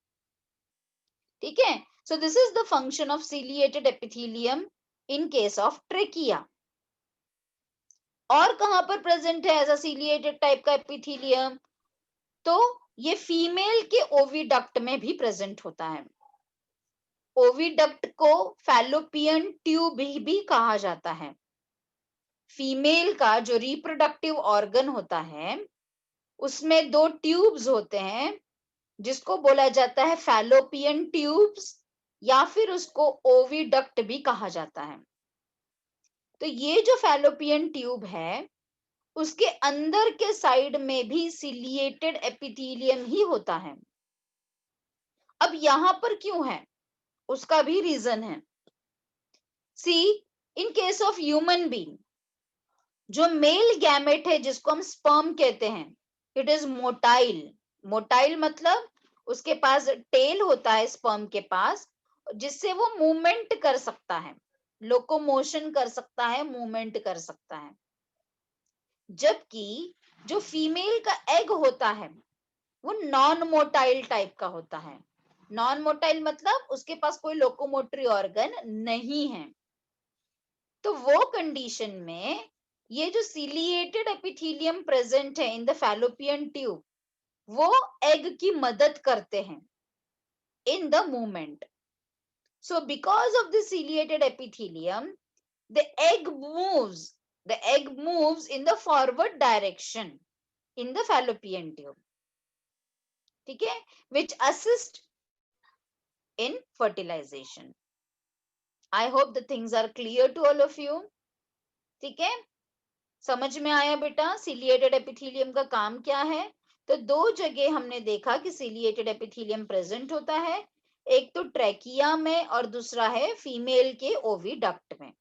[SPEAKER 3] ठीक है? So this is the function of ciliated epithelium in case of trachea. और कहां पर प्रेजेंट है ऐसा सीलिएटेड टाइप का एपिथेलियम? तो ये फीमेल के ओविडक्ट में भी प्रेजेंट होता है। ओविडक्ट को फैलोपियन ट्यूब भी कहा जाता है। फीमेल का जो रिप्रोडक्टिव ऑर्गन होता है उसमें दो ट्यूब्स होते हैं जिसको बोला जाता है फैलोपियन ट्यूब्स, या फिर उसको ओविडक्ट भी कहा जाता है। तो ये जो फैलोपियन ट्यूब है उसके अंदर के साइड में भी सीलिएटेड एपिथेलियम ही होता है। अब यहां पर क्यों है उसका भी रीजन है। See, in case of human being, जो मेल गैमेट है जिसको हम स्पर्म कहते हैं, इट इज मोटाइल। मोटाइल मतलब उसके पास टेल होता है स्पर्म के पास, जिससे वो मूवमेंट कर सकता है, लोकोमोशन कर सकता है, मूवमेंट कर सकता है। जबकि जो फीमेल का एग होता है वो नॉन मोटाइल टाइप का होता है। नॉन मोटाइल मतलब उसके पास कोई लोकोमोटरी ऑर्गन नहीं है। तो वो कंडीशन में ये जो सीलिएटेड एपिथेलियम प्रेजेंट है इन द फैलोपियन ट्यूब, वो एग की मदद करते हैं in the movement. So because of the ciliated epithelium, the egg moves in the forward direction in the fallopian tube, ठीक है, which assist in fertilization. I hope the things are clear to all of you. ठीक है, समझ में आया बेटा ciliated epithelium का काम क्या है? तो दो जगह हमने देखा कि सीलिएटेड एपिथेलियम प्रेजेंट होता है, एक तो ट्रैकिया में और दूसरा है फीमेल के ओविडक्ट में।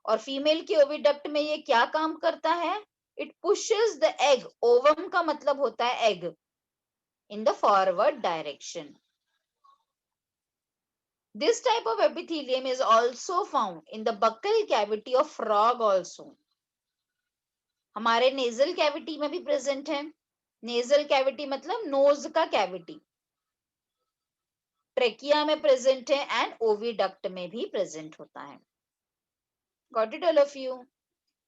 [SPEAKER 3] और फीमेल के ओविडक्ट में ये क्या काम करता है? It pushes the egg, ovum का मतलब होता है egg, in the forward direction. This type of epithelium is also found in the buccal cavity of frog also. हमारे नेजल कैविटी में भी प्रेजेंट है। नेजल कैविटी मतलब नोज का कैविटी, ट्रेकिया में प्रेजेंट है एंड ओविडक्ट में भी प्रेजेंट होता है। Got it all of you?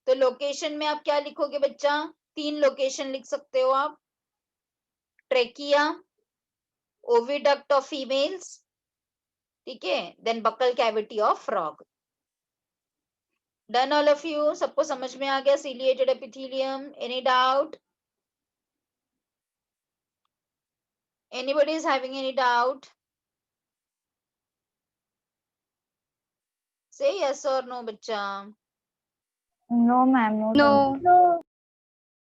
[SPEAKER 3] तो लोकेशन में आप क्या लिखोगे बच्चा? 3 लोकेशन लिख सकते हो आप, ट्रेकिया, ओविडक्ट ऑफ फीमेल्स, ठीक है, then buccal cavity of frog. Done all of you, सबको समझ में आ गया ciliated epithelium? Any doubt? Anybody is having any doubt? Say yes और नो बच्चा।
[SPEAKER 4] No, ma'am. No.
[SPEAKER 1] No.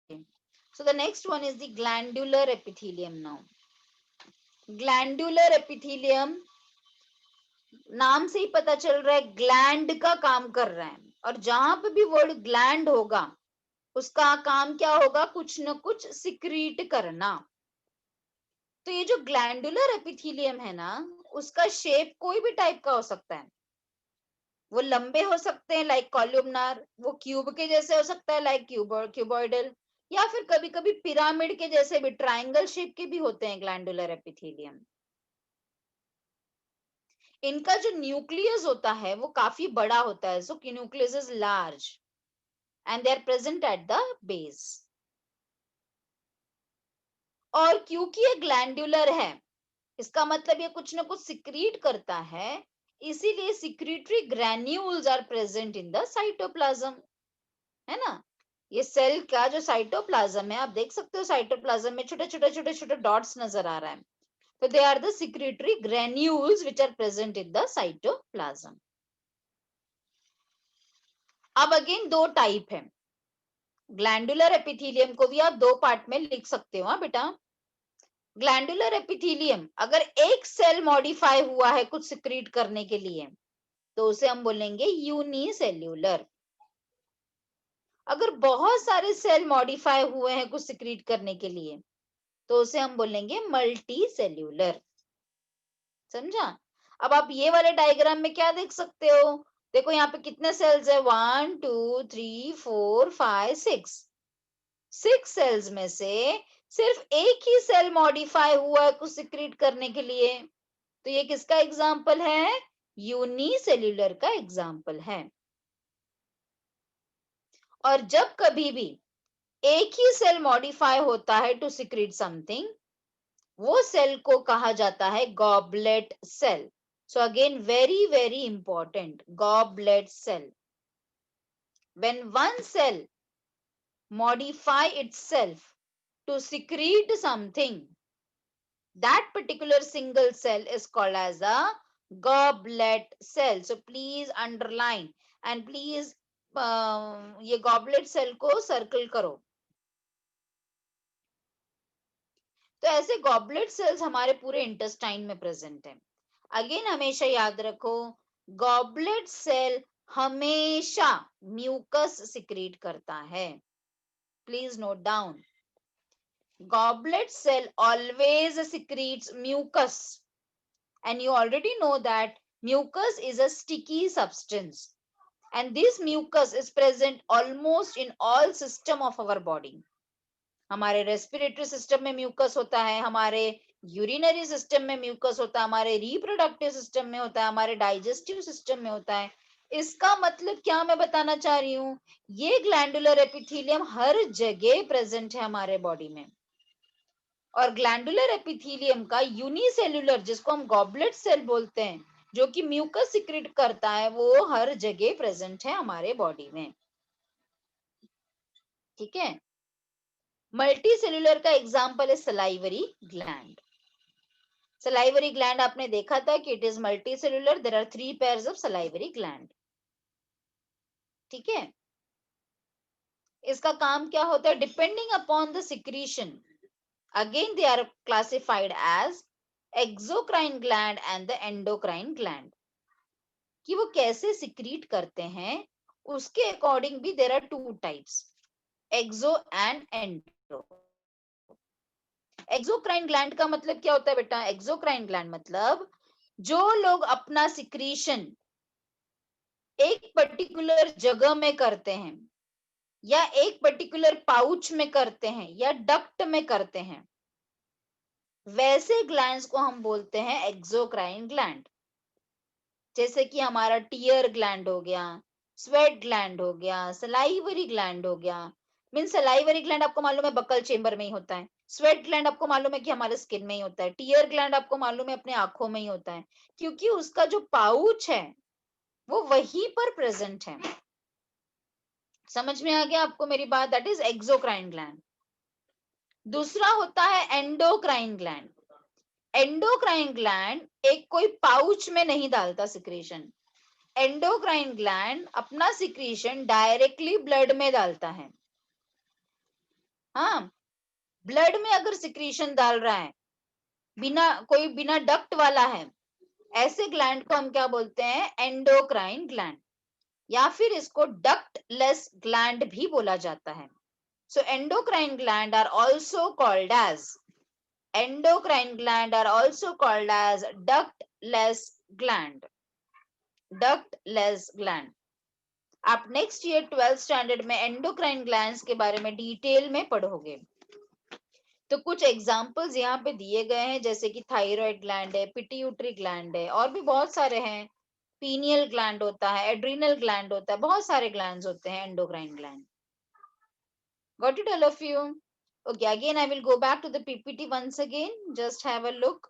[SPEAKER 4] doubt.
[SPEAKER 3] So the next one is the glandular epithelium now. Glandular epithelium नाम से ही पता चल रहा है ग्लैंड का काम कर रहा है, और जहां पे भी वर्ड ग्लैंड होगा उसका काम क्या होगा? कुछ न कुछ सिक्रीट करना। तो ये जो ग्लैंडुलर एपिथेलियम है ना, उसका शेप कोई भी टाइप का हो सकता है। वो लंबे हो सकते हैं लाइक कॉलमनार, वो क्यूब के जैसे हो सकता है लाइक क्यूबॉइडल, या फिर कभी कभी पिरामिड के जैसे भी ट्रायंगल शेप के भी होते हैं ग्लैंडुलर एपिथेलियम। इनका जो न्यूक्लियस होता है वो काफी बड़ा होता है, so nucleus is large and they are present at the base. और क्योंकि ये ग्लैंडुलर है, इसका मतलब ये कुछ ना कुछ सिक्रीट करता है, इसीलिए secretory granules are present in the cytoplasm, है ना। ये सेल का जो साइटोप्लाज्म है, आप देख सकते हो साइटोप्लाज्म में छोटे छोटे छोटे छोटे डॉट्स नजर आ रहा है, तो they are the secretory granules which are present in the cytoplasm. अब अगेन दो टाइप है, ग्लैंडुलर एपिथेलियम को भी आप दो पार्ट में लिख सकते हो बेटा। ग्लैंडुलर एपिथेलियम अगर एक सेल मॉडिफाई हुआ है कुछ सिक्रीट करने के लिए, तो उसे हम बोलेंगे यूनिसेल्यूलर। अगर बहुत सारे सेल मॉडिफाई हुए हैं कुछ सिक्रीट करने के लिए, तो उसे हम बोलेंगे मल्टी सेल्यूलर। समझा? अब आप ये वाले डायग्राम में क्या देख सकते हो? देखो यहाँ पे कितने सेल्स है, 1 2 3 4 5 6। 6 सेल्स में से सिर्फ एक ही सेल मॉडिफाई हुआ है कुछ सिक्रीट करने के लिए, तो ये किसका एग्जाम्पल है? यूनिसेल्यूलर का एग्जाम्पल है। और जब कभी भी एक ही सेल मॉडिफाई होता है टू सिक्रीट समथिंग, वो सेल को कहा जाता है goblet cell. So again very very important, goblet cell. When one cell modify itself to secrete something, that particular single cell is called as a goblet cell. So please underline and please ये goblet cell को circle करो। तो ऐसे goblet cells हमारे पूरे intestine में present है। Again हमेशा याद रखो, goblet cell हमेशा mucus secrete करता है। Please note down, goblet cell always secretes mucus, and you already know that mucus is a sticky substance, and this mucus is present almost in all system of our body. हमारे respiratory system में mucus होता है, हमारे urinary system में mucus होता है, हमारे reproductive system में होता है, हमारे डाइजेस्टिव सिस्टम में होता है। इसका मतलब क्या मैं बताना चाह रही हूँ, ये ग्लैंडुलर एपिथेलियम हर जगह प्रेजेंट है हमारे बॉडी में। और ग्लैंडुलर एपिथेलियम का यूनिसेल्यूलर, जिसको हम गॉबलेट सेल बोलते हैं, जो कि म्यूकस सिक्रेट करता है, वो हर जगह प्रेजेंट है हमारे बॉडी में। ठीक है। मल्टी सेल्यूलर का एग्जाम्पल है सलाइवरी ग्लैंड। सलाइवरी ग्लैंड आपने देखा था कि it is multicellular, there are 3 pairs of salivary gland. ठीक है। इसका काम क्या होता है? Depending upon the secretion, again they are classified as exocrine gland and the endocrine gland। कि वो कैसे सिक्रीट करते हैं उसके अकॉर्डिंग भी there are 2 types, exo and endo। Exocrine gland का मतलब क्या होता है बेटा? एक्सोक्राइन ग्लैंड मतलब जो लोग अपना सिक्रीशन एक पर्टिकुलर जगह में करते हैं, या एक पर्टिकुलर पाउच में करते हैं, या डक्ट में करते हैं, वैसे ग्लैंड्स को हम बोलते हैं एक्सोक्राइन ग्लैंड। जैसे कि हमारा टीयर ग्लैंड हो गया, स्वेट ग्लैंड हो गया, सलाइवरी ग्लैंड हो गया, मीन सलाइवरी ग्लैंड आपको मालूम है बकल चेंबर में ही होता है, स्वेट ग्लैंड आपको मालूम है कि हमारे स्किन में ही होता है, टीयर ग्लैंड आपको मालूम है अपने आंखों में ही होता है, क्योंकि उसका जो पाउच है वो वहीं पर प्रेजेंट है। समझ में आ गया आपको मेरी बात? That is exocrine gland. दूसरा होता है एंडोक्राइन ग्लैंड। एंडोक्राइन ग्लैंड एक कोई पाउच में नहीं डालता सिक्रीशन। एंडोक्राइन ग्लैंड अपना सिक्रीशन डायरेक्टली ब्लड में डालता है। हाँ, ब्लड में अगर सिक्रीशन डाल रहा है, बिना डक्ट वाला है, ऐसे ग्लैंड को हम क्या बोलते हैं? एंडोक्राइन ग्लैंड, या फिर इसको डक्ट लेस ग्लैंड भी बोला जाता है। So endocrine gland are also called as ductless gland. ductless gland. आप नेक्स्ट ईयर 12th स्टैंडर्ड में एंडोक्राइन ग्लैंड्स के बारे में डिटेल में पढ़ोगे। तो कुछ एग्जांपल्स यहाँ पे दिए गए हैं, जैसे कि थायराइड ग्लैंड है, पिट्यूटरी ग्लैंड है, और भी बहुत सारे हैं। पीनियल ग्लैंड होता है, एड्रिनल ग्लैंड होता है, बहुत सारे ग्लैंड्स होते हैं endocrine gland. Got it all of you? Okay, again I will go back to the PPT once again. Just have a look.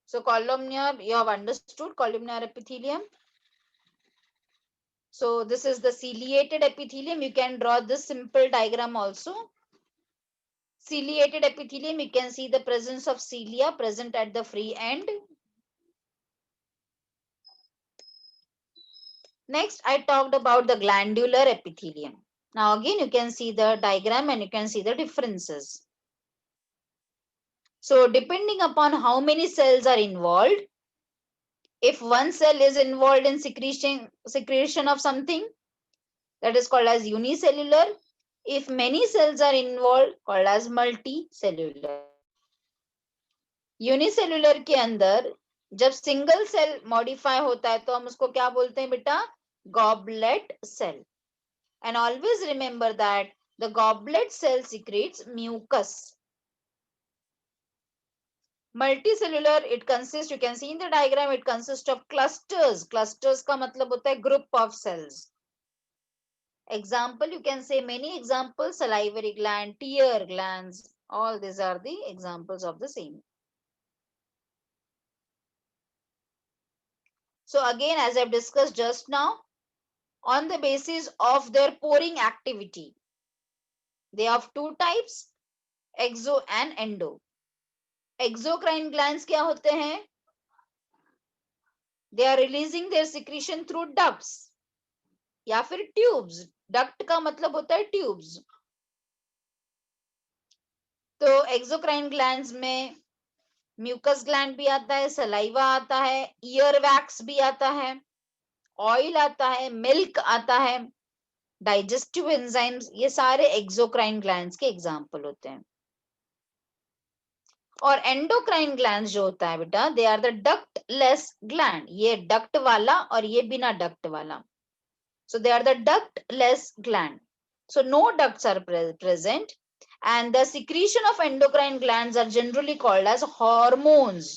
[SPEAKER 3] So columnar, you have understood columnar epithelium. So this is the ciliated epithelium. You can draw this simple diagram also. Ciliated epithelium, you can see the presence of cilia present at the free end. Next, I talked about the glandular epithelium. Now again, you can see the diagram and you can see the differences. So depending upon how many cells are involved, if one cell is involved in secretion of something, that is called as unicellular. If many cells are involved, called as multicellular. Unicellular के अंदर जब single cell modify होता है तो हम उसको क्या बोलते हैं बेटा? Goblet cell. And always remember that the goblet cell secretes mucus. Multicellular, it consists, you can see in the diagram, it consists of clusters. Clusters का मतलब होता है group of cells. Example, you can say many examples: salivary gland, tear glands, all these are the examples of the same. So again, as I've discussed just now, on the basis of their poring activity, they have two types, exo and endo. Exocrine glands क्या होते हैं? They are releasing their secretion through ducts या फिर tubes. Duct का मतलब होता है tubes. तो एक्सोक्राइन ग्लैंड्स में म्यूकस ग्लैंड भी आता है, सलाइवा आता है, ईयर वैक्स भी आता है, ऑयल आता है, मिल्क आता है, डाइजेस्टिव एंजाइम्स, ये सारे एक्सोक्राइन ग्लैंड्स के एग्जांपल होते हैं. और एंडोक्राइन ग्लैंड्स जो होता है बेटा, they are the ductless gland. ये डक्ट वाला और ये बिना डक्ट वाला. So they are the ductless gland. So no ducts are present, and the secretion of endocrine glands are generally called as hormones.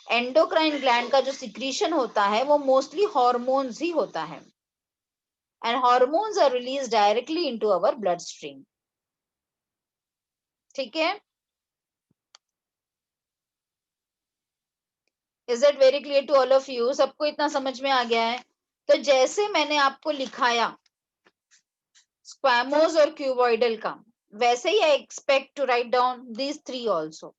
[SPEAKER 3] Endocrine gland का जो secretion होता है वो mostly hormones ही होता है, and hormones are released directly into our bloodstream. ठीक है? Is that very clear to all of you? सबको इतना समझ में आ गया है? तो जैसे मैंने आपको लिखाया स्क्वैमोस और क्यूबॉइडल का, वैसे ही I expect to write down these three also.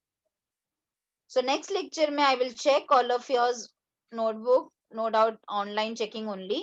[SPEAKER 3] So next lecture में I will check all of yours notebook, no doubt online checking only.